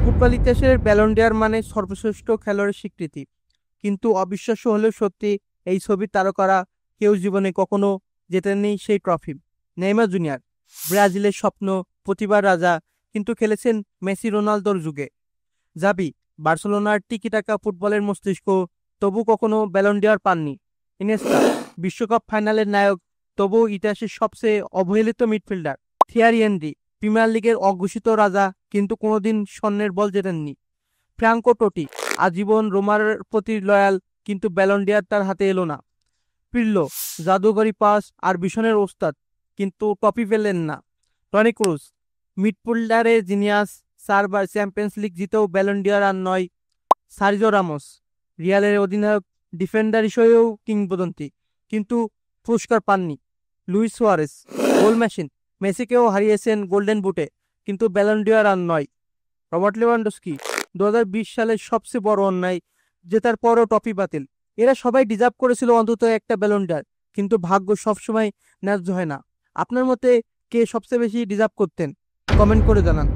Football ইতিহাসের Ballon d'Or মানে সর্বশ্রেষ্ঠ খেলোয়াড়ের স্বীকৃতি। কিন্তু অবিশ্বাস্য হলেও সত্যি, এই ছবির তারকারা কেউ জীবনে কখনো জেতেননি সেই ট্রফি। নেইমার জুনিয়র ব্রাজিলের স্বপ্ন, প্রতিভার রাজা, কিন্তু খেলেছেন মেসি রোনালদোর যুগে। জাভি বার্সেলোনার টিকিটাকা ফুটবলের মস্তিষ্ক, তবু কখনো ব্যালন ডি'অর পাননি। ইনিয়েস্তা বিশ্বকাপ ফাইনালের নায়ক, তবুও ইতিহাসের সবচেয়ে অবহেলিত মিডফিল্ডার। থিয়ারি হেনরি প্রিমিয়ার লিগের অঘোষিত রাজা, কিন্তু কোনোদিন স্বর্ণের বল জেতেননি। ফ্রাঙ্কো টোটি আজীবন রোমার প্রতি লয়াল, কিন্তু ব্যালন ডি'অর তার হাতে এলো না। পিরলো জাদুকরি পাস আর বিশনের ওস্তাদ, কিন্তু ট্রফি পেলেন না। টনি ক্রুস মিডফিল্ডারে জিনিয়াস, 4বার চ্যাম্পিয়ন্স লিগ জিতেও ব্যালন ডি'অর আর নয়। সার্জিও রামোস রিয়ালের অধিনায়ক, ডিফেন্ডার হিসেবেও কিংবদন্তি, কিন্তু পুরস্কার পাননি। লুইস সুয়ারেস গোল মেশিন, মেসিকেও হারিয়েছেন গোল্ডেন বুটে, কিন্তু ব্যালন ডি'অর আর নয়। রবার্ট লেভানডস্কি 2020 সালের সবচেয়ে বড় অন্যায়, জেতার পরও ট্রফি বাতিল। এরা সবাই ডিজার্ভ করেছিল অন্তত একটা ব্যালন ডি'অর, কিন্তু ভাগ্য সবসময় ন্যায্য হয় না। আপনার মতে কে সবচেয়ে বেশি ডিজার্ভ করতেন? কমেন্ট করে জানান।